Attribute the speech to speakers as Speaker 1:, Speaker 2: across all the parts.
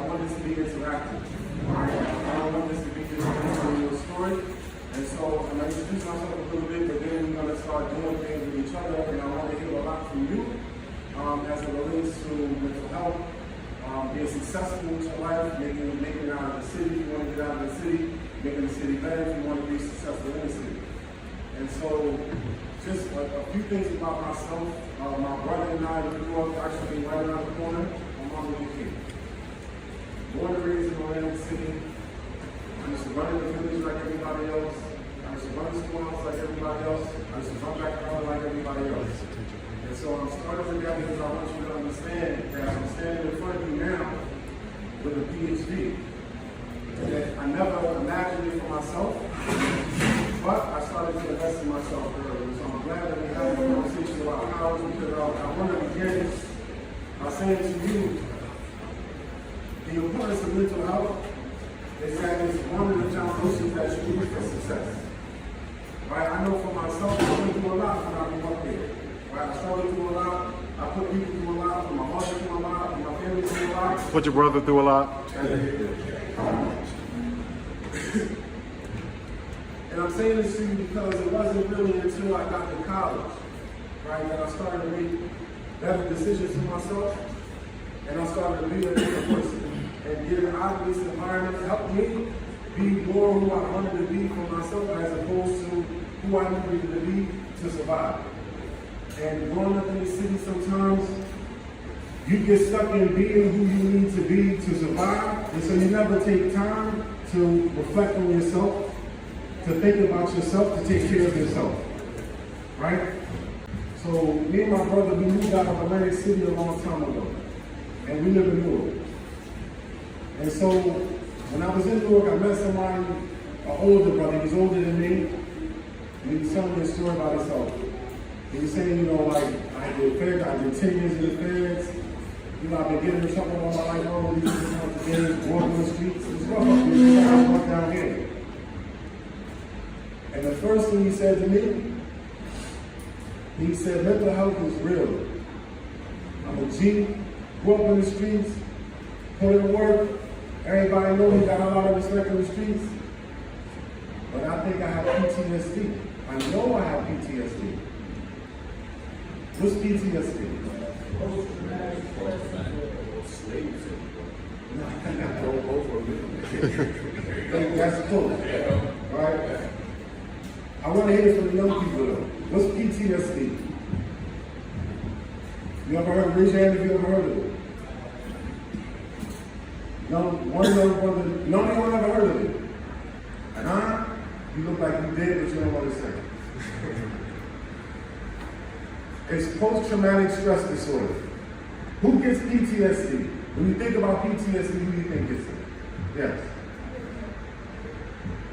Speaker 1: want this to be interactive. I don't want this to be just a story. And so I'm going to introduce myself a little bit, but then we're going to start doing things with each other. And I want to hear a lot from you as it relates to mental health, being successful with your life, making it out of the city. If you want to get out of the city, making the city better if you want to be successful in the city. And so just a few things about myself. My brother and I grew up actually right around the corner on Martin Luther King. Born and raised in Atlantic City. I used to run in the village like everybody else. I used to run the schoolhouse like everybody else. I used to run back around like everybody else. And so I'm starting with that because I want you to understand that I'm standing in front of you now with a PhD. And that I never imagined it for myself, but I started to invest in myself early. So I'm glad that we had a conversation about college because I want to begin by saying to you, the importance of mental health is that it's one of the foundations that you need for success. Right? I know for myself, I went through a lot when I grew up here. Right? I struggled through a lot. I put people through a lot. Put my mother through a lot. Put my family through a lot.
Speaker 2: Put your brother through a lot.
Speaker 1: And I'm saying this to you because it wasn't really until I got to college, right, that I started to make better decisions for myself, and I started to be a different person. And getting out of this environment helped me be more who I wanted to be for myself as opposed to who I needed to be to survive. And growing up in the city sometimes, you get stuck in being who you need to be to survive, and so you never take time to reflect on yourself, to think about yourself, to take care of yourself, right? So me and my brother, we moved out of Atlantic City a long time ago, and we live in Newark. And so when I was in Newark, I met somebody, an older brother, he was older than me, and he was telling me a story about himself. He was saying, you know, like, I did 10 years in the feds, you know, I've been getting in trouble all my life, all these different things, walking the streets, it's rough up here, I walk down here. And the first thing he said to me, he said, mental health is real. I'm a G, grew up in the streets, put in work, everybody knows he got a lot of respect in the streets. But I think I have PTSD. I know I have PTSD. What's PTSD?
Speaker 3: Post-traumatic slave syndrome.
Speaker 1: That's cool. Right? I want to hear from the young people though. What's PTSD? You ever heard? Raise your hand if you ever heard of it. No one ever heard of it. Huh? You look like you did, but you don't want to say. It's post-traumatic stress disorder. Who gets PTSD? When you think about PTSD, who do you think gets it? Yes.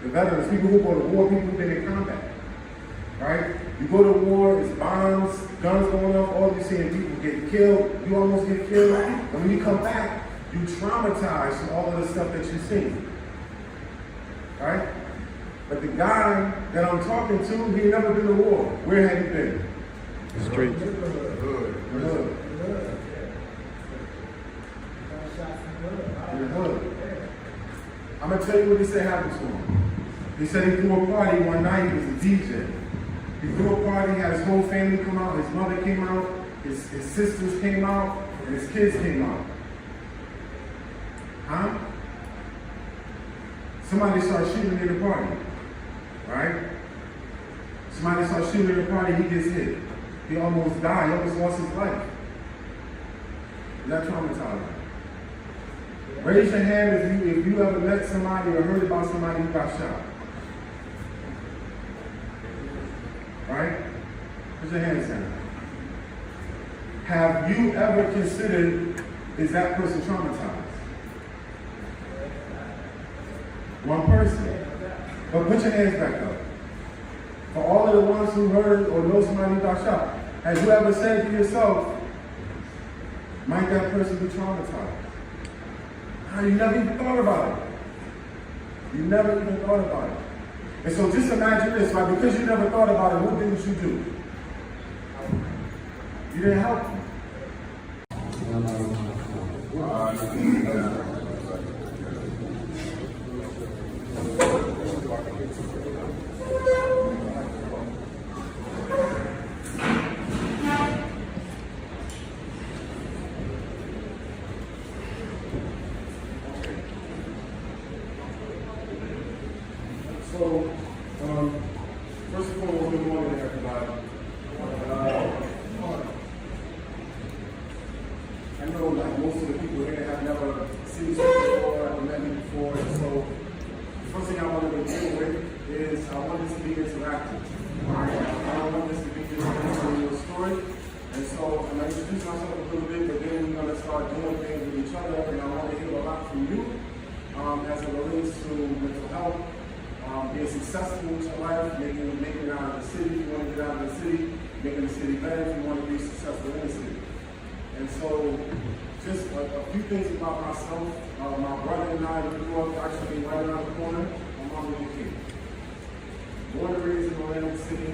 Speaker 1: The veterans, people who go to war, people who've been in combat. Right? You go to war, it's bombs, guns going off, all you're seeing people get killed, you almost get killed. And when you come back, you traumatize from all of the stuff that you've seen. Right? But the guy that I'm talking to, he never been to war. Where had he been?
Speaker 2: Streets.
Speaker 1: Hood. I'm going to tell you what he said happened to him. He said he threw a party one night, he was a DJ. He threw a party, had his whole family come out, his mother came out, his sisters came out, and his kids came out. Huh? Somebody started shooting at the party, right? Somebody started shooting at the party, he gets hit. He almost died, he almost lost his life. Is that traumatizing? Raise your hand if you ever met somebody or heard about somebody who got shot. Right? Put your hands down. Have you ever considered, is that person traumatized? One person. But put your hands back up. For all of the ones who heard or know somebody who got shot, have you ever said to yourself, might that person be traumatized? You never even thought about it. You never even thought about it. And so just imagine this, right? Because you never thought about it, what didn't you do? You didn't help them. city before, I've met me before, and so the first thing I wanted to begin with is I want this to be interactive. Alright? I don't want this to be just a story. And so I'm going to introduce myself a little bit, but then we're going to start doing things with each other, and I want to hear a lot from you as it relates to mental health, being successful with your life, making it out of the city if you want to get out of the city, making the city better if you want to be successful in the city. And so just a few things about myself. My brother and I grew up actually right around the corner on Martin Luther King. Born and raised in Atlantic City.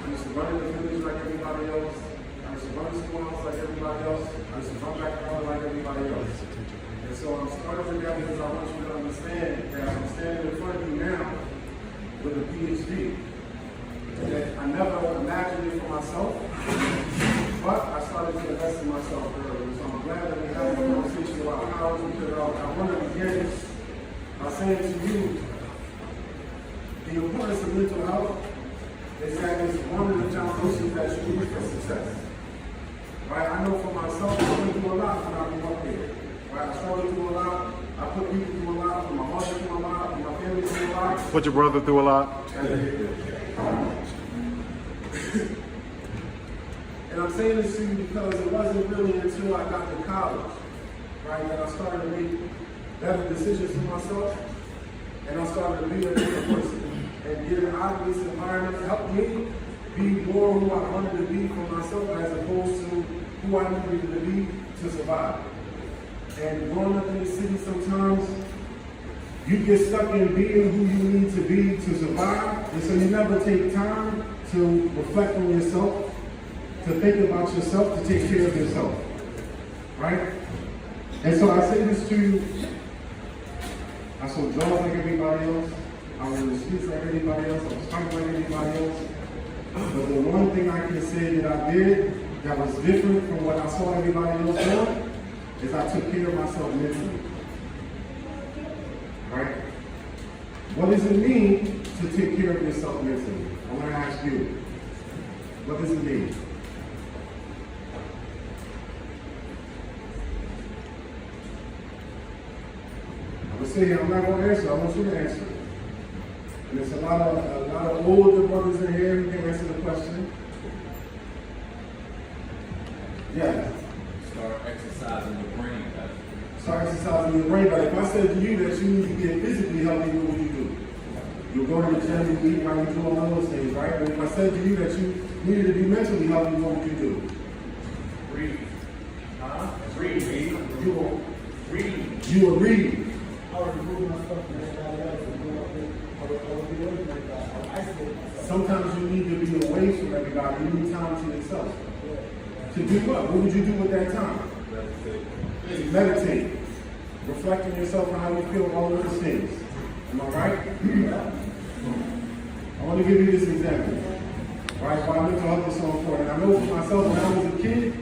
Speaker 1: I used to run in the village like everybody else. I used to run the schoolhouse like everybody else. I used to run back home like everybody else. And so I'm starting with that because I want you to understand that I'm standing in front of you now with a PhD. And that I never imagined it for myself, but I started to invest in myself early. So I'm glad that we have a conversation about college because I want to begin by saying to you the importance of mental health is that it's one of the foundations that you need for success. Right? I know for myself, I went through a lot when I grew up here. Right? I struggled through a lot. I put people through a lot. Put my mother through a lot. Put my family through a lot.
Speaker 2: Put your brother through a lot.
Speaker 1: And I'm saying this to you because it wasn't really until I got to college, right, that I started to make better decisions for myself, and I started to be a different person. And getting out of this environment helped me be more who I wanted to be for myself as opposed to who I needed to be to survive. And growing up in the city sometimes, you get stuck in being who you need to be to survive, and so you never take time to reflect on yourself, to think about yourself, to take care of yourself, right? And so I say this to you, I saw drugs like everybody else, I was in the streets like everybody else, I was fighting like everybody else, but the one thing I can say that I did that was different from what I saw everybody else doing, is I took care of myself mentally. Right? What does it mean to take care of yourself mentally? I want to ask you, what does it mean? I would say I'm not going to answer, I want you to answer. And there's a lot of older brothers in here who can answer the question. Yeah.
Speaker 3: Start exercising your brain better.
Speaker 1: Start exercising your brain better. If I said to you that you need to get physically healthy, what would you do? You'll go to the gym, you eat right, you do all those things, right? But if I said to you that you needed to be mentally healthy, what would you do?
Speaker 3: Read.
Speaker 1: Huh?
Speaker 3: Read.
Speaker 1: You will
Speaker 3: Read.
Speaker 1: You will read.
Speaker 4: I would remove myself from everybody else and go up there. I would be away from everybody. I would isolate myself.
Speaker 1: Sometimes you need to be away from everybody. You need time to yourself. To do what? What would you do with that time? Meditate. Reflect on yourself and how you feel, all of those things. Am I right? I want to give you this example. Right? Why mental health is so important. I know for myself, when I was a kid,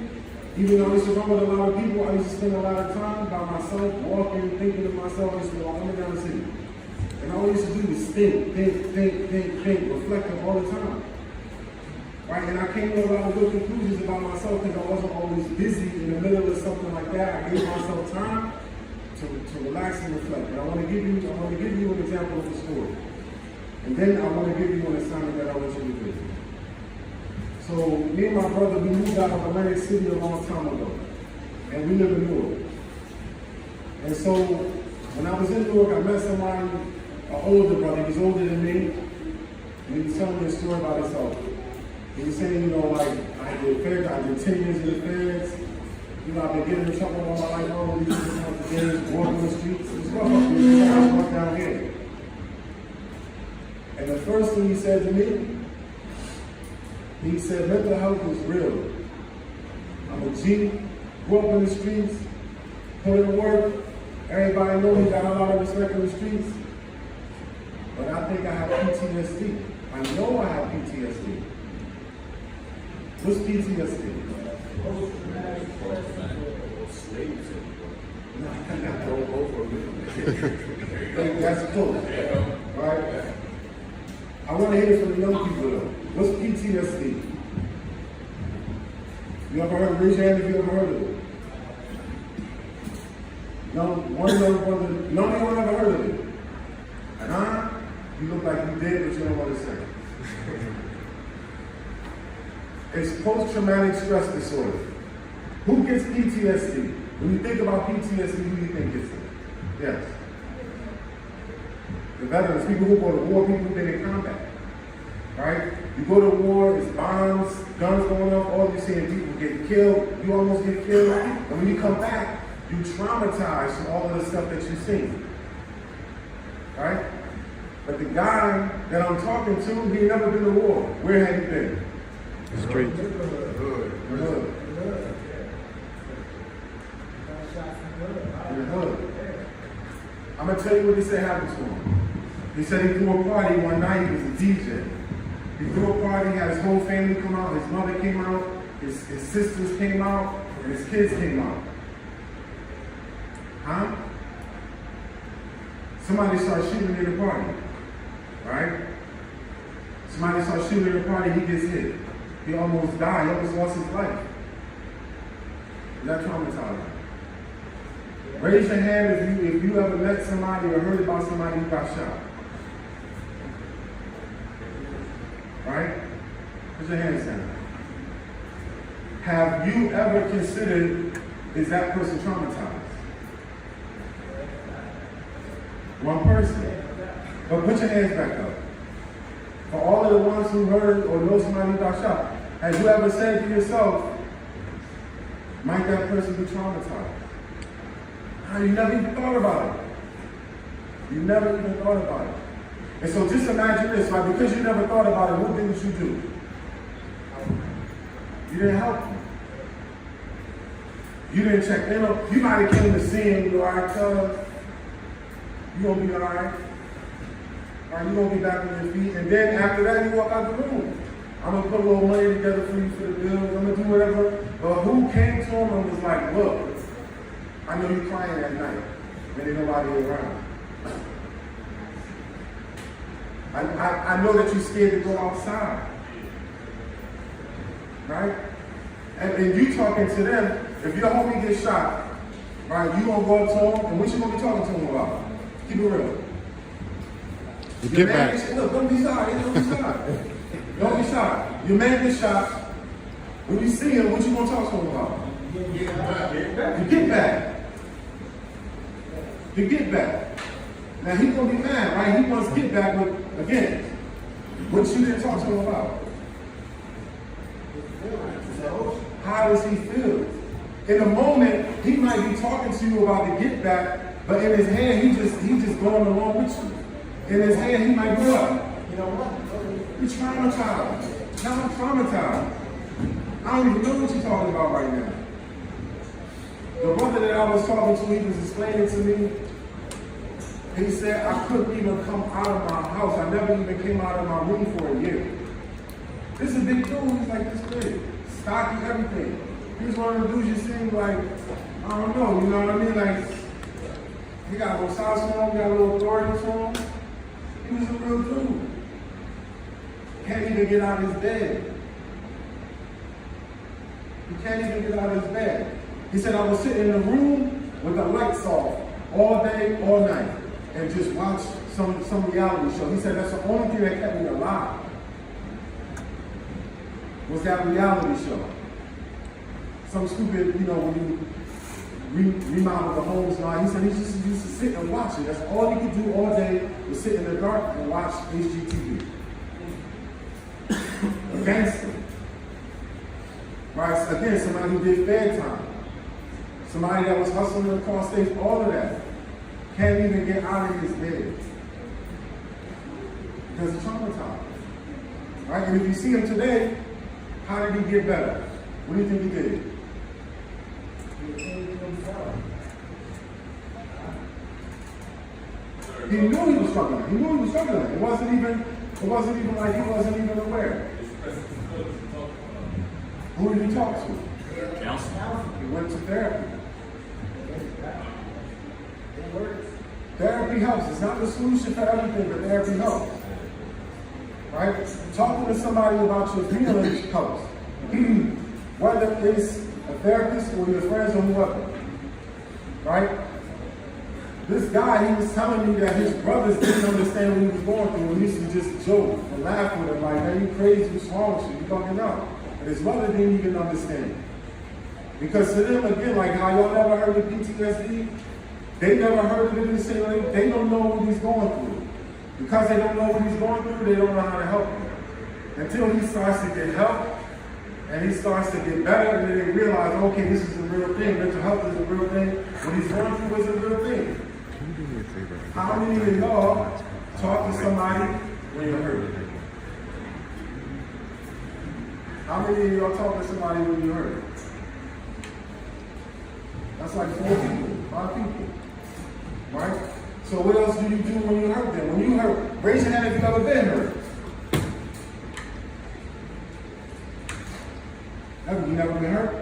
Speaker 1: even though I used to run with a lot of people, I used to spend a lot of time by myself, walking, thinking of myself. I used to walk up and down the city. And all I used to do was think, reflecting all the time. Right? And I came to a lot of good conclusions about myself because I wasn't always busy in the middle of something like that. I gave myself time to relax and reflect. And I want to give you an example of a story. And then I want to give you an assignment that I want you to do. So me and my brother, we moved out of Atlantic City a long time ago. And we live in Newark. And so when I was in Newark, I met somebody, an older brother. He was older than me. And he was telling me a story about himself. He was saying, you know, like, I did 10 years in the feds. You know, I've been getting in trouble all my life, all these different kinds of things, walking the streets. It's rough up here. I was rough down here. And the first thing he said to me, he said, mental health is real. I'm a G, grew up in the streets, put in work. Everybody knows he got a lot of respect in the streets. But I think I have PTSD. I know I have PTSD. What's PTSD?
Speaker 4: Post-traumatic stress disorder.
Speaker 3: Slaves.
Speaker 1: That's close. Right? I want to hear it from the young people though. What's PTSD? You ever heard? Raise your hand if you ever heard of it. One young brother, no one ever heard of it. Huh? You look like you did, but you don't want to say. It's post-traumatic stress disorder. Who gets PTSD? When you think about PTSD, who do you think gets it? Yes. The veterans, people who go to war, people who've been in combat. Right? You go to war, it's bombs, guns going off, all you're seeing people get killed, you almost get killed. And when you come back, you traumatized from all of the stuff that you've seen. Right? But the guy that I'm talking to, he ain't never been to war. Where had he been?
Speaker 2: Streets.
Speaker 1: The hood. In the hood. I'm gonna tell you what he said happened to him. He said he threw a party one night, he was a DJ. He threw a party, had his whole family come out, his mother came out, his sisters came out, and his kids came out. Huh? Somebody started shooting in the party. Right? Somebody starts shooting in the party, he gets hit. He almost died, he almost lost his life. Is that traumatizing? Raise your hand if you ever met somebody or heard about somebody who got shot. Right? Put your hands down. Have you ever considered, is that person traumatized? One person. But put your hands back up. For all of the ones who heard or know somebody who got shot, have you ever said to yourself, might that person be traumatized? You never even thought about it. You never even thought about it. And so just imagine this, right? Because you never thought about it, what didn't you do? You didn't help him. You didn't check in. You might have came to see him, you all right, cuz? You gonna be all right? All right, you gonna be back on your feet. And then after that, you walk out the room. I'm gonna put a little money together for you for the bills. I'm gonna do whatever. But who came to him and was like, look, I know you're crying at night when there's nobody around. I know that you're scared to go outside. Right? And you talking to them, if your homie gets shot, right, you gonna go up to him, and what you gonna be talking to him about? Keep it real.
Speaker 2: You get back.
Speaker 1: Look, don't be shy. Don't be shy. Don't be shy. Your man gets shot. When you see him, what you gonna talk to him about? You get back. You get back. Now he's gonna be mad, right? He wants to get back with, again, what you didn't talk to him about. How does he feel? In a moment, he might be talking to you about the get back, but in his head, he just going along with you. In his head, he might be like, you know what? You're traumatized. Now I'm traumatized. I don't even know what you're talking about right now. The brother that I was talking to, he was explaining to me, he said, I couldn't even come out of my house. I never even came out of my room for a year. This is a big dude, he's like this big. Stocky, everything. He was one of the dudes you seem like, I don't know, you know what I mean? Like, he got a little size to him, got a little authority to him. He was a real dude. Can't even get out of his bed. He can't even get out of his bed. He said, I was sitting in the room with the lights off all day, all night, and just watch some reality show. He said, that's the only thing that kept me alive, was that reality show. Some stupid, you know, when you remodel the homes now, he said he just used to sit and watch it. That's all he could do all day was sit in the dark and watch HGTV. A gangster. Right, so again, somebody who did fair time. Somebody that was hustling across stage, all of that. Can't even get out of his bed. Because he's traumatized. Right? And if you see him today, how did he get better? What do you think he did? He knew he was struggling. He knew he was struggling. It wasn't even like he wasn't even aware. Who did he talk to?
Speaker 3: Counselor.
Speaker 1: He went to therapy. Therapy helps. It's not the solution for everything, but therapy helps. Right? Talking to somebody about your feelings helps. Whether it's a therapist or your friends or whoever. Right? This guy, he was telling me that his brothers didn't understand what he was going through, and he used to just joke and laugh with him, like, man, you crazy, what's wrong with you? You fucking up. And his mother didn't even understand. Because to them, again, like how y'all never heard of PTSD, they never heard of it in the same way. They don't know what he's going through. Because they don't know what he's going through, they don't know how to help him. Until he starts to get help, and he starts to get better, and then they realize, okay, this is a real thing. Mental health is a real thing. What he's going through is a real thing.
Speaker 2: Can you do me a favor?
Speaker 1: How many of y'all talk to somebody when you're hurt? How many of y'all talk to somebody when you're hurt? That's like 4 people, 5 people, right? So what else do you do when you hurt them? When you hurt, raise your hand if you've ever been hurt. You never been hurt?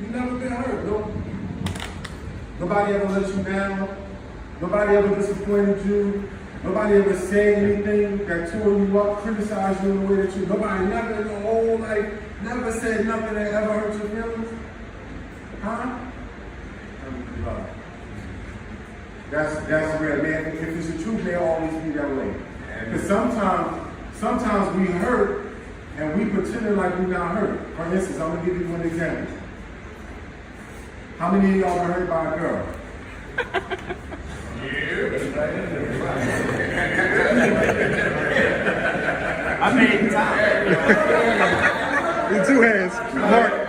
Speaker 1: You never been hurt, no? Nobody ever let you down. Nobody ever disappointed you. Nobody ever said anything that tore you up, criticized you in the way that you. Nobody never in the whole life never said nothing that ever hurt your feelings. Huh? That's where, man. If it's the truth, they'll always be that way. Because sometimes we hurt and we pretend like we're not hurt. For instance, I'm gonna give you one example. How many of y'all been hurt by a girl?
Speaker 3: I made time.
Speaker 2: In 2 hands.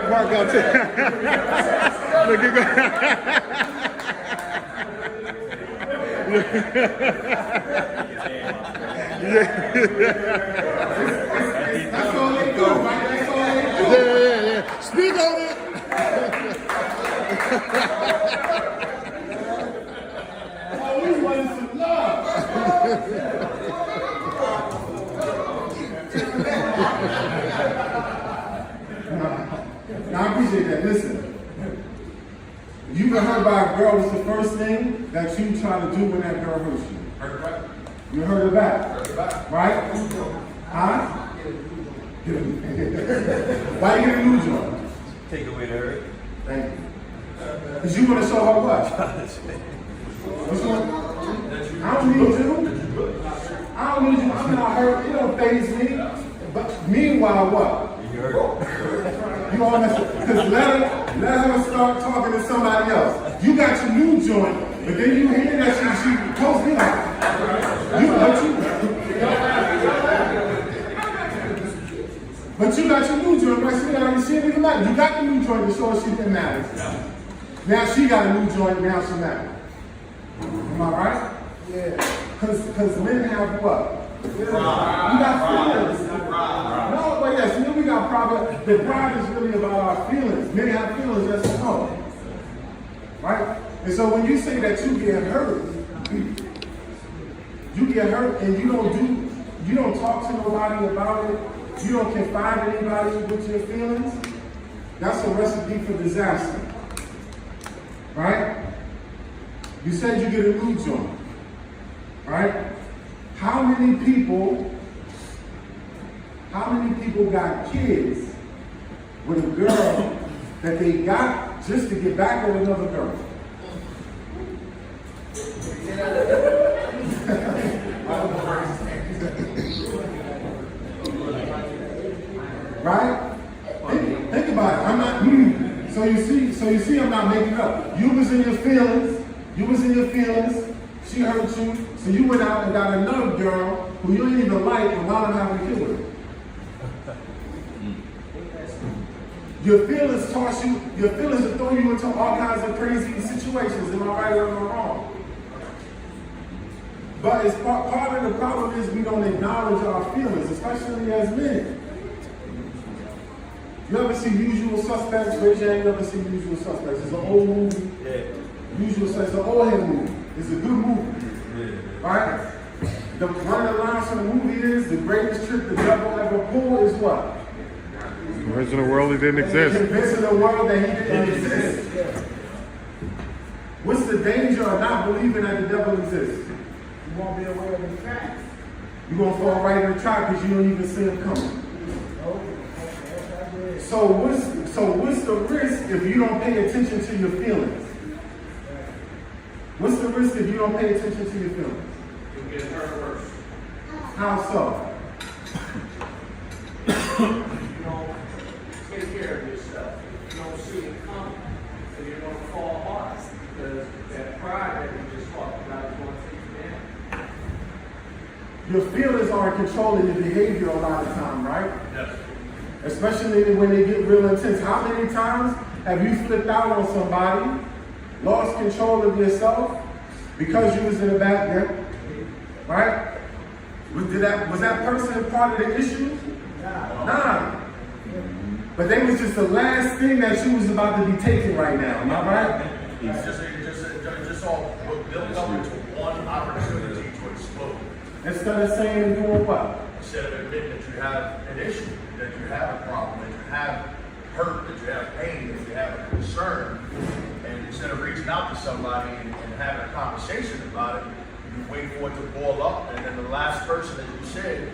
Speaker 2: Mark got 2. Look, you go.
Speaker 1: That's all they do, right? That's all they do.
Speaker 2: Yeah. Speak on it.
Speaker 1: All we want is some love. Now I appreciate that. Listen, you got hurt by a girl. What's the first thing that you try to do when that girl hurts you? You hurt her back. Right? Huh? Why you get a new joint?
Speaker 3: Take away the hurt.
Speaker 1: Thank you. Because you want to show her what? What's going? I don't need you. I don't need you. I'm not hurt. It don't faze me. But meanwhile, what?
Speaker 3: You hurt.
Speaker 1: You honest? Because let her start talking to somebody else. You got your new joint, but then you hear that she posts me like, but you got your new joint, right? She didn't even matter. You got the new joint to show her she didn't matter. Now she got a new joint, now she matters. Am I right? Yeah. Because men have what? You got feelings. No, but yes, we got pride. The pride is really about our feelings. Men have feelings, that's no. Right? And so when you say that you get hurt and you don't talk to nobody about it, you don't confide in anybody with your feelings, that's a recipe for disaster. Right? You said you get a new joint. Right? How many people got kids with a girl that they got just to get back with another girl? Right? Think about it. I'm not. So you see, I'm not making up. You was in your feelings. She hurt you. So you went out and got another girl who you didn't even like and wound up having a kid with her. Your feelings toss you. Your feelings will throw you into all kinds of crazy situations. Am I right or am I wrong? But it's part of the problem is we don't acknowledge our feelings, especially as men. You ever see Usual Suspects? Raise your hand, you ever see Usual Suspects? It's an old movie. Yeah. Usual Suspects, it's an old head movie. It's a good movie. Yeah. Right? One of the lines from the movie is, the greatest trick the devil ever pulled is what?
Speaker 2: Convincing the world it didn't exist.
Speaker 1: Convincing the world that he didn't exist. What's the danger of not believing that the devil exists?
Speaker 4: You won't be aware of the facts.
Speaker 1: You're going to fall right in the trap because you don't even see him coming. So So what's the risk if you don't pay attention to your feelings? What's the risk if you don't pay attention to your feelings?
Speaker 5: You'll get hurt worse.
Speaker 1: How so?
Speaker 5: You don't take care of yourself. You don't see it coming. So you're going to fall hard. Because that pride that we just talked about is going to take you down.
Speaker 1: Your feelings are controlling your behavior a lot of time, right?
Speaker 5: Yes.
Speaker 1: Especially when they get real intense. How many times have you flipped out on somebody, lost control of yourself because you was in a bad grip? Right? Was that person part of the issue? Nah. But they was just the last thing that you was about to be taking right now. Am I right?
Speaker 6: It's just all built up into one opportunity to explode.
Speaker 1: Instead of saying doing what?
Speaker 6: Instead of admitting that you have an issue, that you have a problem, that you have hurt, that you have pain, that you have a concern, and instead of reaching out to somebody and having a conversation about it, you wait for it to boil up, and then the last person that you said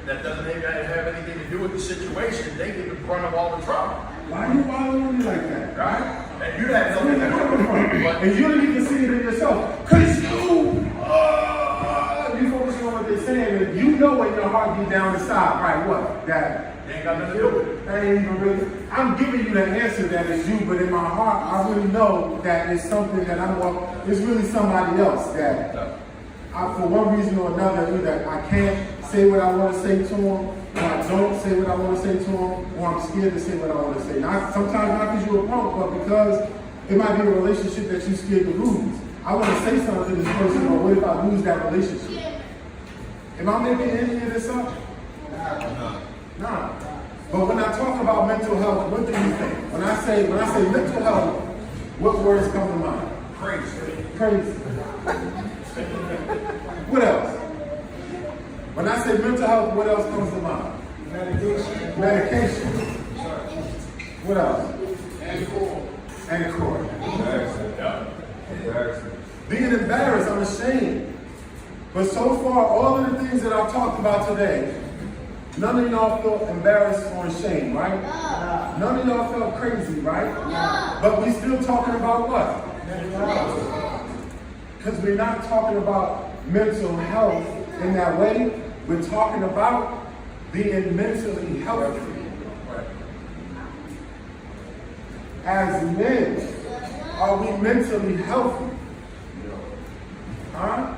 Speaker 6: that doesn't even have anything to do with the situation, they get the brunt of all the trouble.
Speaker 1: Why you bothering me like that?
Speaker 6: Right? And you had nothing to do with it. But
Speaker 1: And you don't even see it in yourself. Cause you focus on what they're saying, and you know in your heart deep down inside, right? What? That
Speaker 6: they ain't got nothing to do with it.
Speaker 1: that ain't even really. I'm giving you the answer that is you, but in my heart, I really know that it's something that it's really somebody else that, for one reason or another, either I can't say what I want to say to them, or I don't say what I want to say to them, or I'm scared to say what I want to say. Sometimes not because you're a punk, but because it might be a relationship that you're scared to lose. I want to say something to this person, but what if I lose that relationship? Am I making any of this up? Nah. But when I talk about mental health, what do you think? When I say mental health, what words come to mind? Crazy. What else? When I say mental health, what else comes to mind? Medication. What else? And court. Being embarrassed, I'm ashamed. But so far, all of the things that I've talked about today, none of y'all felt embarrassed or ashamed, right? No. None of y'all felt crazy, right? No. But we still talking about what? Because we're not talking about mental health in that way. We're talking about being mentally healthy. As men, are we mentally healthy? Huh?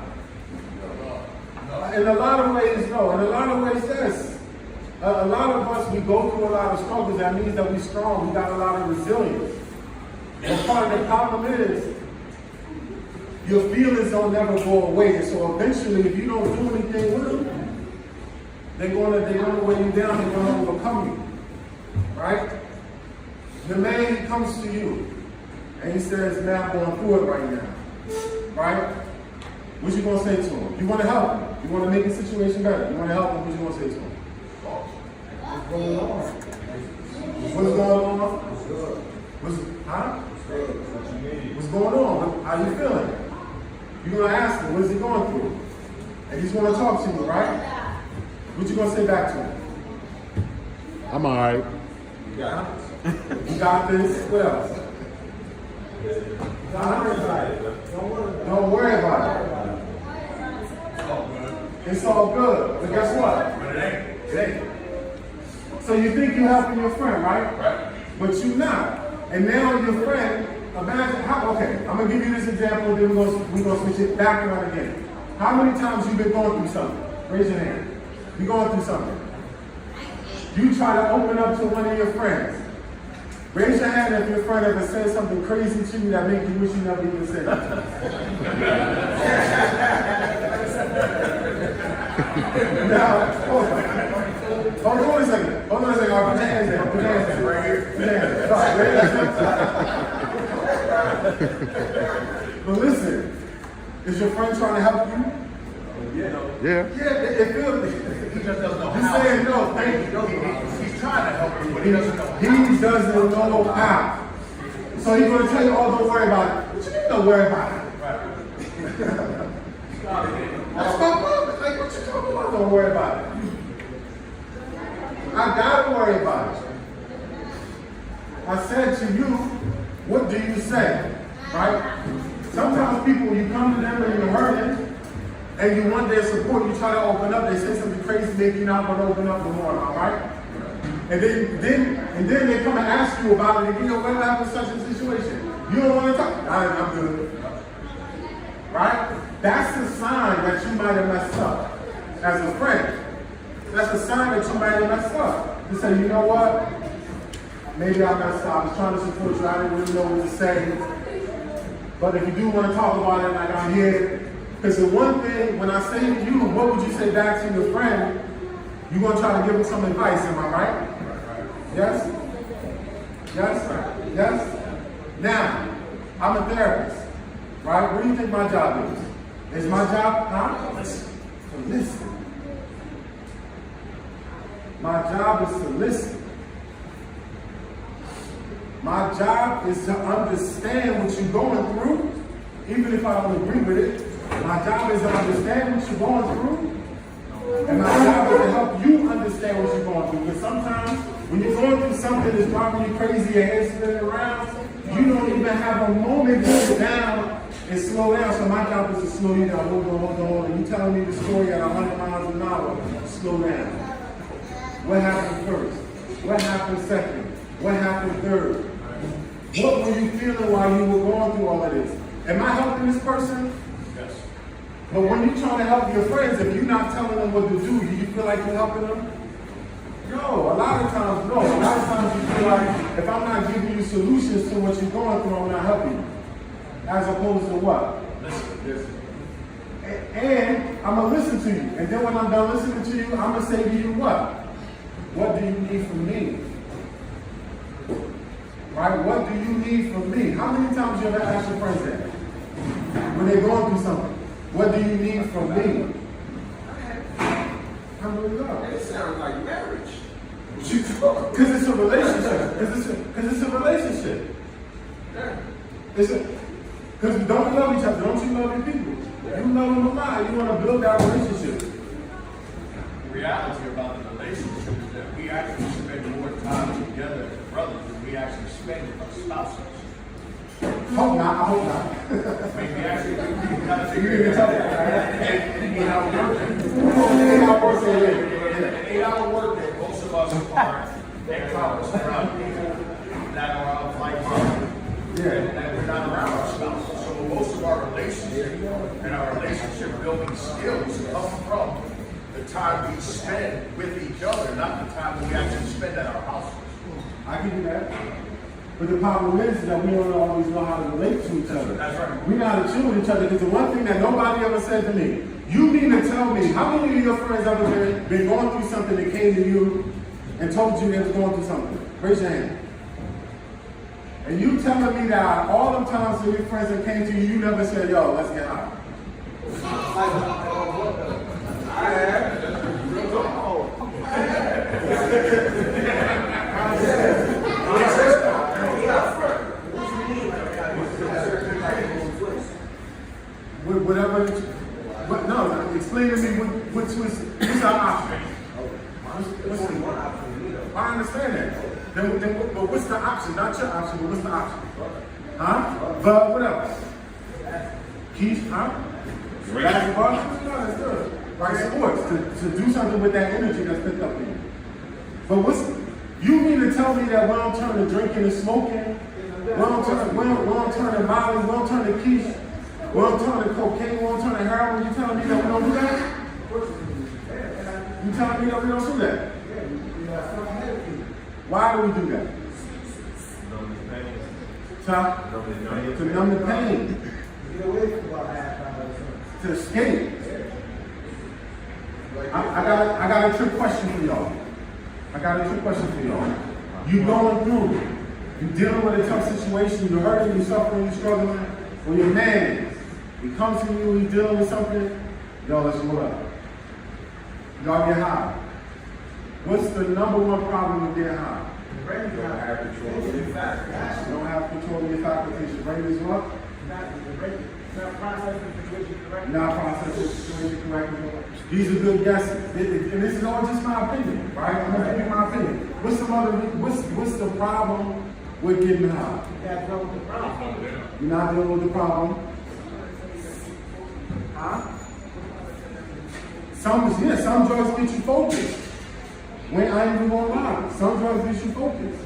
Speaker 1: In a lot of ways, no. In a lot of ways, yes. A lot of us, we go through a lot of struggles. That means that we're strong. We got a lot of resilience. But part of the problem is, your feelings don't never go away. And so eventually, if you don't do anything with them, they're gonna weigh you down. They're gonna overcome you. Right? The man, he comes to you, and he says, "Man, I'm going through it right now." Right? What you gonna say to him? You want to help him. You want to make the situation better. You want to help him. What you gonna say to him? What's going on? What's going on? What's going on? How you feeling? You're gonna ask him, what is he going through? And he's gonna talk to you, right? What you gonna say back to him?
Speaker 2: I'm all right.
Speaker 1: You got this. What else? Don't worry about it. It's all good. But guess what?
Speaker 6: But it ain't.
Speaker 1: So you think you're helping your friend, right?
Speaker 6: Right.
Speaker 1: But you're not. And now your friend, imagine how, okay, I'm gonna give you this example, then we're gonna switch it back around again. How many times you been going through something? Raise your hand. You going through something. You try to open up to one of your friends. Raise your hand if your friend ever said something crazy to you that made you wish you never even said it. Now, hold on a second. Hold on a second. I'll put your hands down. Put your hands down. Right here. Put your hands down. But listen, is your friend trying to help you?
Speaker 2: Yeah.
Speaker 1: Yeah, it feels.
Speaker 6: He just doesn't know
Speaker 1: He's
Speaker 6: how.
Speaker 1: saying no, thank you.
Speaker 6: He's trying to help you, but he doesn't know how.
Speaker 1: He doesn't know how. So he's going to tell you, oh, don't worry about it. What you mean don't worry about it? That's my mom. Like, what you talking about? Don't worry about it. I got to worry about it. I said to you, what do you say? Right? Sometimes people, you come to them and you're hurting, and you want their support, you try to open up, they say something crazy, maybe you're not going to open up no more, all right? And then they come and ask you about it, and you know, what happened in such a situation? You don't want to talk, I'm good. Right? That's a sign that you might have messed up as a friend. That's a sign that you might have messed up. You say, you know what? Maybe I messed up. I was trying to support you. I didn't really know what to say. But if you do want to talk about it, like I'm here. Because the one thing, when I say to you, what would you say back to your friend? You're going to try to give him some advice, am I right? Yes? Yes? Yes? Now, I'm a therapist, right? What do you think my job is? Is my job, huh? To listen. My job is to listen. My job is to understand what you're going through, even if I don't agree with it. My job is to understand what you're going through. And my job is to help you understand what you're going through. Because sometimes when you're going through something that's driving you crazy, your head's spinning around, you don't even have a moment to sit down and slow down. So my job is to slow you down. Hold on. And you telling me the story at 100 miles an hour. Slow down. What happened first? What happened second? What happened third? What were you feeling while you were going through all of this? Am I helping this person?
Speaker 6: Yes.
Speaker 1: But when you're trying to help your friends, if you're not telling them what to do you feel like you're helping them? No, a lot of times, no. A lot of times you feel like if I'm not giving you solutions to what you're going through, I'm not helping you. As opposed to what?
Speaker 6: Listen.
Speaker 1: And I'm going to listen to you. And then when I'm done listening to you, I'm going to say to you what? What do you need from me? Right? What do you need from me? How many times you ever asked your friends that? When they're going through something. What do you need from me? How many times?
Speaker 5: It sounds like marriage.
Speaker 1: Because it's a relationship. Because it's a relationship. Because don't love each other. Don't you love your people? You love them a lot. You want to build that relationship.
Speaker 6: The reality about the relationship is that we actually spend more time together as brothers than we actually spend with our spouses.
Speaker 1: Hope not. I hope not.
Speaker 6: I mean, we actually kind of
Speaker 1: You
Speaker 6: figure
Speaker 1: didn't
Speaker 6: it
Speaker 1: tell
Speaker 6: out.
Speaker 1: me.
Speaker 6: And 8-hour workday. An 8-hour workday, most of us are ex-college around people that are out like minded. And we're not around our spouses. So most of our relationship and our relationship building skills come from the time we spend with each other, not the time we actually spend at our houses.
Speaker 1: I give you that. But the problem is that we don't always know how to relate to each other.
Speaker 6: That's right.
Speaker 1: We know how to chill with each other. Because the one thing that nobody ever said to me, you mean to tell me, how many of your friends ever been going through something that came to you and told you they was going through something? Raise your hand. And you telling me that all the times that your friends that came to you, you never said, yo, let's get high. Whatever, no, explain to me what twist, what's our option? I understand that. But what's the option? Not your option, but what's the option? Huh? But what else? Keys, huh? Basketball? No, that's good. Like sports, to do something with that energy that's picked up in you. But you mean to tell me that we don't turn to drinking and smoking? We don't turn to violence, we don't turn to quiche, we don't turn to cocaine, we don't turn to heroin. You telling me that we don't do that? You telling me that we don't do that? Why do we do that? To numb the pain. To escape. I got a trick question for y'all. You going through, you dealing with a tough situation, you're hurting, you're suffering, you're struggling, or your man, he comes to you, he's dealing with something, yo, let's roll up. Y'all get high. What's the number one problem with getting high?
Speaker 5: You don't have control of your faculties.
Speaker 1: You don't have control of your faculties. Your brain is what?
Speaker 4: Not processing the situation correctly.
Speaker 1: Not processing the situation correctly. These are good guesses. And this is all just my opinion, right? I'm gonna give you my opinion. What's the problem with getting high?
Speaker 4: You got to with the problem.
Speaker 1: You're not dealing with the problem. Huh? Some drugs get you focused. When I ain't even gonna lie, some drugs get you focused.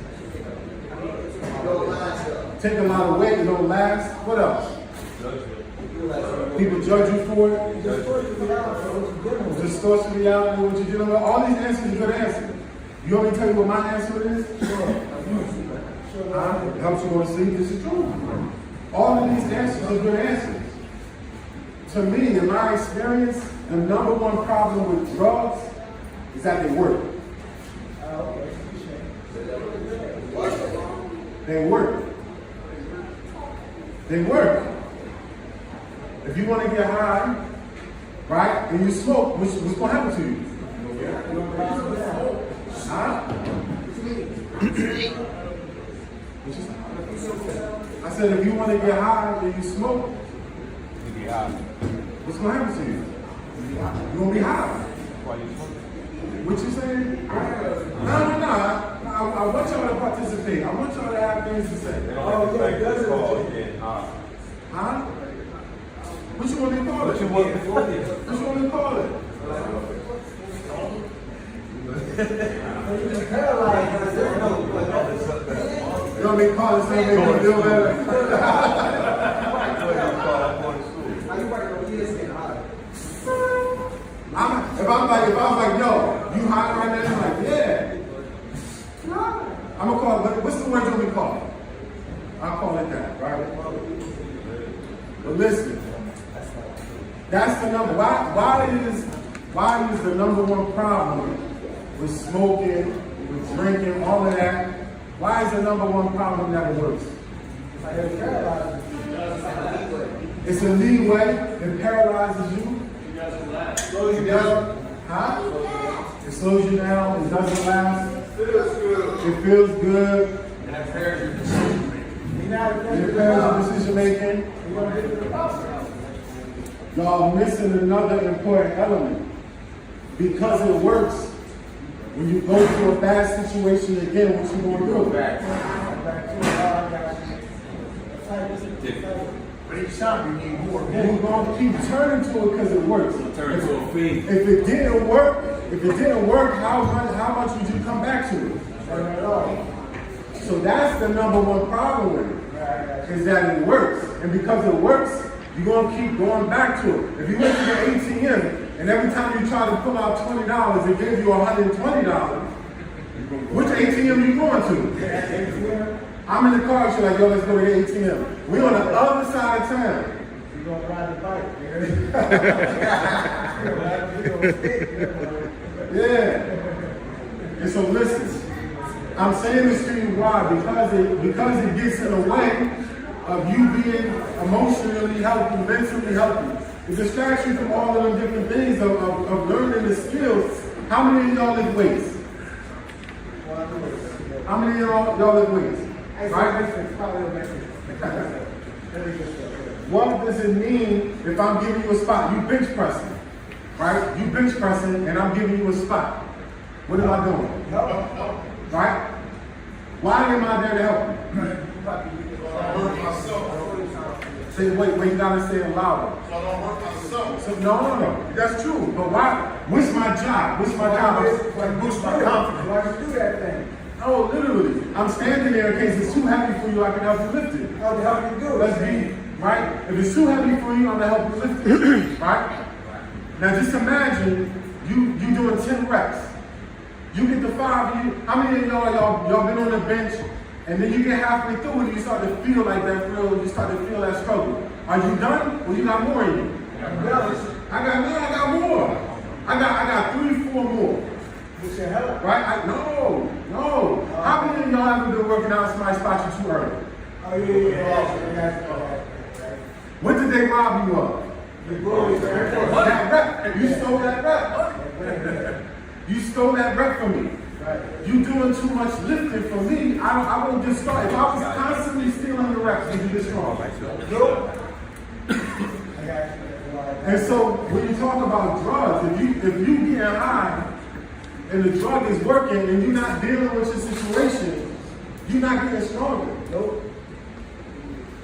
Speaker 1: Take a lot of weight, it don't last. What else? People judge you for it. Distortion reality, what you're dealing with. All these answers are good answers. You want me to tell you what my answer is? It helps you want to see this is true. All of these answers are good answers. To me, in my experience, the number one problem with drugs is that they work. They work. They work. If you want to get high, right, and you smoke, what's going to happen to you? Huh? I said, if you want to get high and you smoke, what's going to happen to you? You're going to be high. What you saying? No. I want y'all to participate. I want y'all to have things to say. Huh? What you want me to call it? What you want me to call it? You want me to call it something that you feel better? If I was like, yo, you high right now? I'm like, yeah. I'm gonna call it, what's the word you want me to call it? I'll call it that, right? But listen, that's the number. Why is the number one problem with smoking, with drinking, all of that? Why is the number one problem that it works? It's a leeway. It paralyzes you. Slows you down. Huh? It slows you down. It doesn't last. It feels good.
Speaker 6: And it impairs your decision making.
Speaker 1: It impairs your decision making. Y'all missing another important element. Because it works, when you go through a bad situation again, what you gonna do?
Speaker 6: But each time you need more.
Speaker 1: You're gonna keep turning to it because it works.
Speaker 3: Turn to a fiend.
Speaker 1: If it didn't work, how much would you come back to it? So that's the number one problem with it, is that it works. And because it works, you're gonna keep going back to it. If you went to the ATM and every time you try to pull out $20, it gives you $120, which ATM you going to? I'm in the car, she's like, yo, let's go to the ATM. We're on the other side of town.
Speaker 4: You're going to ride the bike.
Speaker 1: Yeah. And so listen, I'm saying this to you why? Because it gets in the way of you being emotionally healthy, mentally healthy. It distracts you from all of them different things of learning the skills. How many of y'all lift weights? How many of y'all lift weights? Right? What does it mean if I'm giving you a spot? You bench pressing, right? You bench pressing and I'm giving you a spot. What am I doing? Right? Why am I there to help you? Say, wait, you gotta say it louder.
Speaker 6: So I don't work myself.
Speaker 1: So, no. That's true. But why? What's my job? What's my job?
Speaker 6: Like boost my confidence.
Speaker 4: Why you do that thing?
Speaker 1: Oh, literally. I'm standing there in case it's too heavy for you, I can help you lift it.
Speaker 4: How to help you do it?
Speaker 1: Let's be, right? If it's too heavy for you, I'm gonna help you lift it. Right? Now just imagine you doing 10 reps. You get to 5, how many of y'all been on the bench and then you get halfway through and you start to feel like that you start to feel that struggle. Are you done? Or you got more in you? I got more. I got 3, 4 more.
Speaker 4: With your help.
Speaker 1: Right? No. How many of y'all ever been working out and somebody spot you too early?
Speaker 4: Oh, yeah.
Speaker 1: What did they rob you of? That rep. You stole that rep. You stole that rep from me. You doing too much lifting for me. I won't just start. If I was constantly stealing the reps, would you get strong? And so when you talk about drugs, if you get high and the drug is working and you're not dealing with your situation, you're not getting stronger. Nope.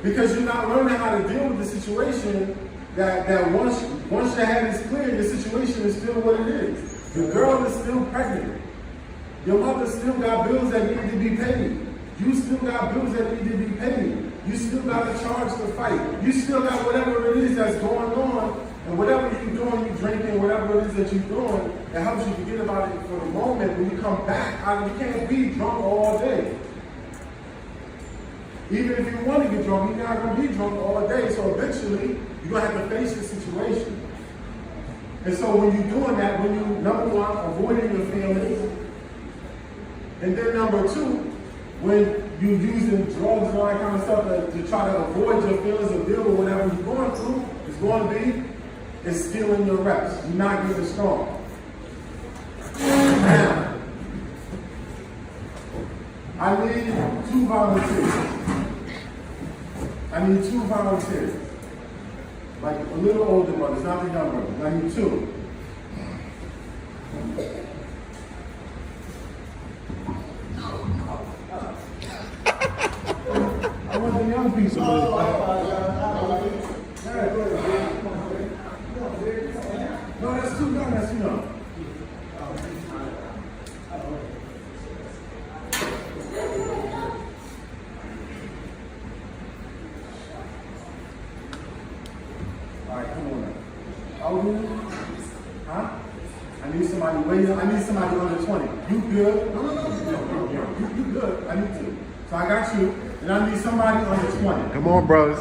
Speaker 1: Because you're not learning how to deal with the situation that once your head is clear, the situation is still what it is. The girl is still pregnant. Your mother still got bills that need to be paid. You still got bills that need to be paid. You still got a charge to fight. You still got whatever it is that's going on. And whatever you're doing, you're drinking, whatever it is that you're doing, it helps you forget about it for the moment. When you come back, you can't be drunk all day. Even if you want to get drunk, you're not going to be drunk all day. So eventually, you're going to have to face the situation. And so when you're doing that, when you, number one, avoiding your feelings, and then number two, when you're using drugs and all that kind of stuff to try to avoid your feelings or deal with whatever you're going through, it's going to be, it's stealing your reps. You're not getting strong. Now, I need 2 volunteers. I need 2 volunteers. Like a little older brothers, not the young brothers. I need 2. I want the young people. No, that's too young. That's too young. All right, come on now. Oh, huh? I need somebody waiting. I need somebody under 20. You good? No. You good. I need to. So I got you. And I need somebody under 20.
Speaker 2: Come on, brothers.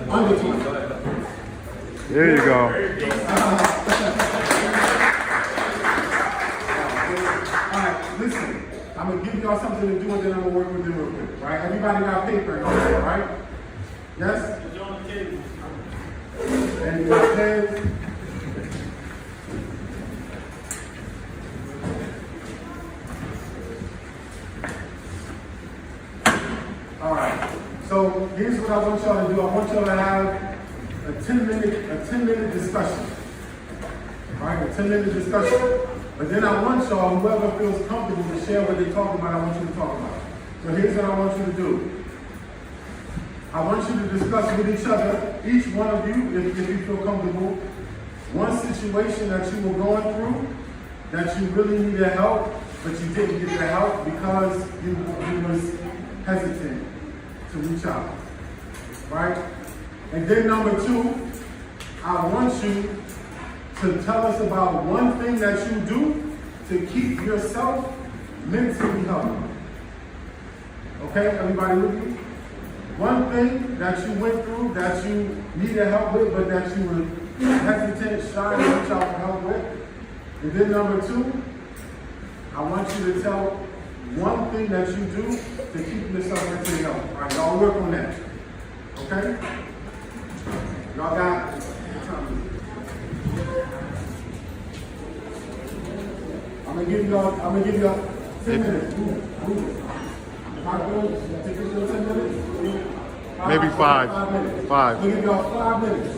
Speaker 1: Under 20.
Speaker 2: There you go.
Speaker 1: All right, listen. I'm going to give y'all something to do and then I'm going to work with them real quick. Right? Everybody got paper in here, right? Yes? It's on the table. And your pens. All right. So here's what I want y'all to do. I want y'all to have a 10-minute discussion. All right, a 10-minute discussion. But then I want y'all, whoever feels comfortable to share what they talk about, I want you to talk about. So here's what I want you to do. I want you to discuss with each other, each one of you, if you feel comfortable, one situation that you were going through, that you really needed help, but you didn't get the help because you was hesitant to reach out, right? And then number 2, I want you to tell us about one thing that you do to keep yourself mentally healthy. Okay, everybody with me? One thing that you went through that you needed help with, but that you were hesitant, shy to reach out for help with. And then number 2, I want you to tell one thing that you do to keep yourself mentally healthy. All right, y'all work on that. Okay? Y'all got it. I'm gonna give y'all 10 minutes. Move it. Am I good? Take it to 10 minutes?
Speaker 2: Maybe 5.
Speaker 1: 5 minutes.
Speaker 2: 5.
Speaker 1: I'm gonna give y'all 5 minutes.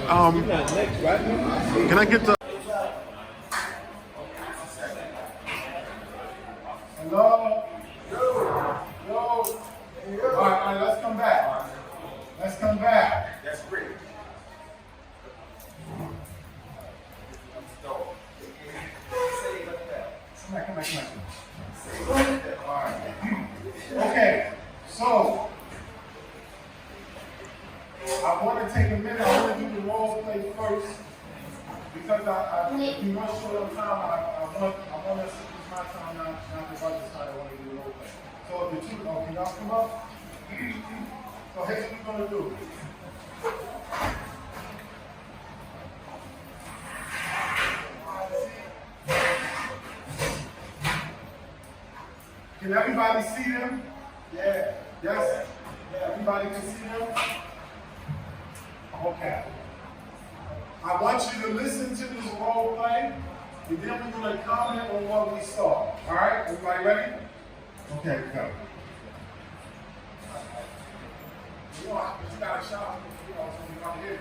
Speaker 2: Can I get the?
Speaker 1: Hello? Yo. All right, let's come back. Let's come back.
Speaker 6: That's great.
Speaker 1: Come back. All right. Okay, so I want to take a minute. I want to do the role play first because if you want short on time, I want to use my time not the budget time. I want to do the role play. So if the two, can y'all come up? So here's what we're gonna do. Can everybody see them? Yeah. Yes? Everybody can see them? Okay. I want you to listen to this role play, and then we're going to comment on what we saw. All right? Everybody ready? Okay, go. You got a shot. You know, so you got here.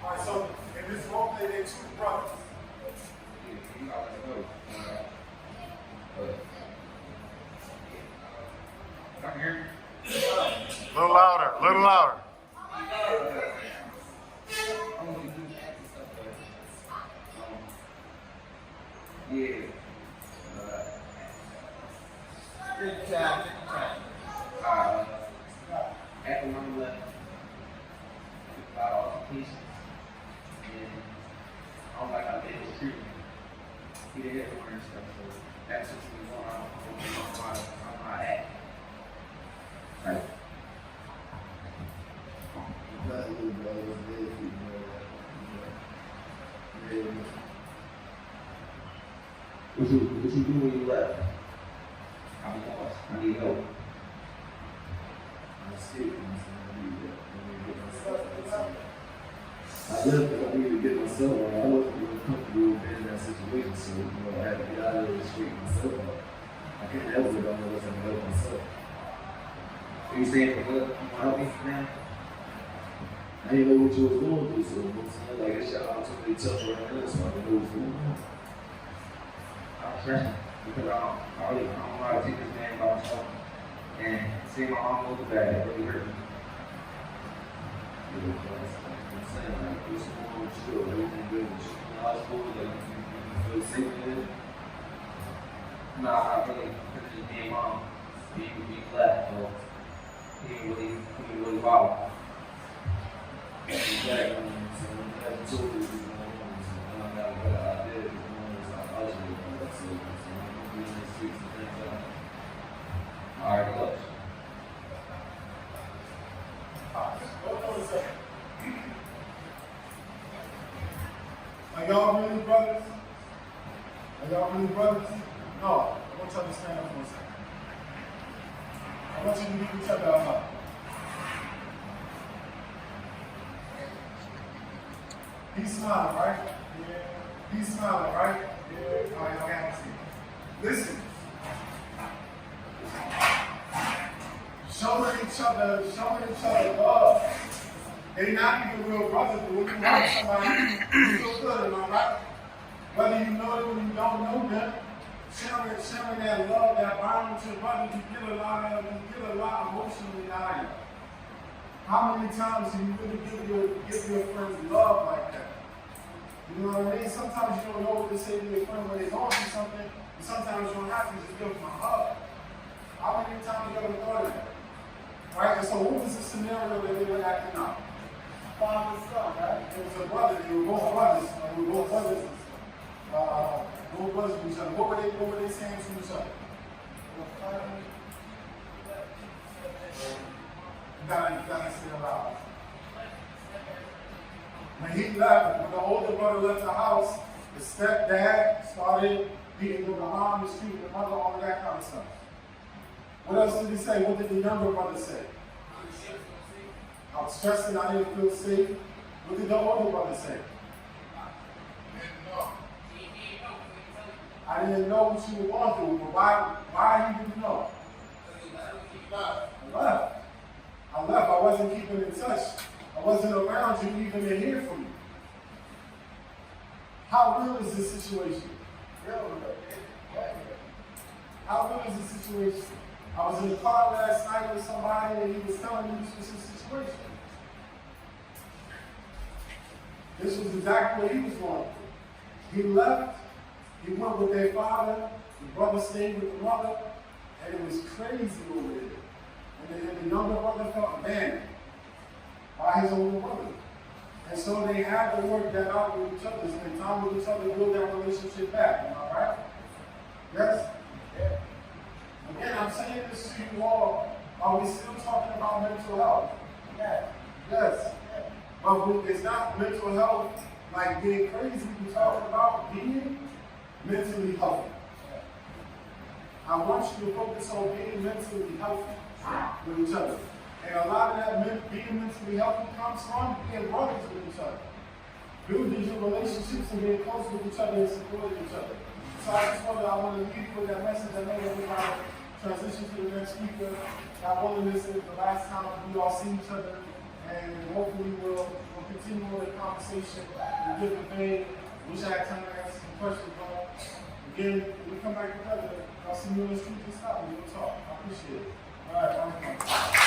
Speaker 1: All right, so in this role play, they're two brothers.
Speaker 2: Little louder, little louder.
Speaker 5: Yeah. Good time. At the moment left, about all the pieces. And I don't like how they was treating me. He didn't hit everywhere and stuff, so that's just me going on my act. Right. What you do when you left? I'm lost. I need help.
Speaker 7: I left because I needed to get myself right. I wasn't really comfortable being in that situation, so I had to get out of the street myself. I can't help it, I don't know what's going to help myself.
Speaker 5: Are you saying for good? You want to help me now?
Speaker 7: I didn't know what you was going through, so you know what I'm saying? Like, it's your opportunity to touch right now, so I didn't know what's going on.
Speaker 5: I'm stressing because I don't know how to take this man by myself. And seeing my mom look bad, it really hurt me.
Speaker 7: You know, I'm saying, like, what's going on with you? Everything good with you in the hospital? Like, you feel safe in it?
Speaker 5: Nah, not really. Just being mom, being left, so he didn't really bother.
Speaker 7: Exactly. So when you have told you what's going on, so I got what I did, you know, it's like, I was really going to say, so I'm doing the streets and things like that.
Speaker 5: All right, look.
Speaker 1: Hold on a second. Are y'all really brothers? Are y'all really brothers? No. I want y'all to stand up for a second. I want you to give each other a hug. He's smiling, right? Yeah. He's smiling, right? Yeah. All right, y'all got to see. Listen. Showing each other love. They're not even real brothers, but when you love somebody, you feel good, am I right? Whether you know them or you don't know them, sharing that love, that bond with your brother, you get a lot emotionally out of you. How many times do you really give your friends love like that? You know what I mean? Sometimes you don't know what to say to your friend when they're going through something, and sometimes you don't have to just give them a hug. How many times you ever thought of that? Right? And so what was the scenario that they were acting out? Father and son, right? It was a brother, they were both brothers. Both brothers to each other. What were they saying to each other? You gotta say it loud. When the older brother left the house, The stepdad started beating the mom, mistreating the mother, all of that kind of stuff. What else did he say? What did the younger brother say? I was stressing, I didn't feel safe. What did the older brother say? I didn't know what you were going through, but why you didn't know? I left. I wasn't keeping in touch. I wasn't around you even to hear from you. How real is this situation? How real is this situation? I was in the car last night with somebody and he was telling me this was his situation. This was exactly what he was going through. He left, he went with their father, the brother stayed with the mother, and it was crazy over there. And then the younger brother felt abandoned by his older brother. And so they had to work that out with each other, spend time with each other, build that relationship back. Am I right? Yes? Yeah. Again, I'm saying this to you all. Are we still talking about mental health? Yeah. Yes. But it's not mental health like being crazy. We're talking about being mentally healthy. I want you to focus on being mentally healthy with each other. And a lot of that being mentally healthy comes from being brothers with each other. Building your relationships and being close with each other and supporting each other. So I want to leave you with that message. I know that we're going to transition to the next speaker. God willing, this is the last time we all see each other. And hopefully we'll continue with the conversation in a different vein. Wish I had time to answer some questions, but again, when we come back together, I'll see you in the street this time. We'll talk. I appreciate it. All right,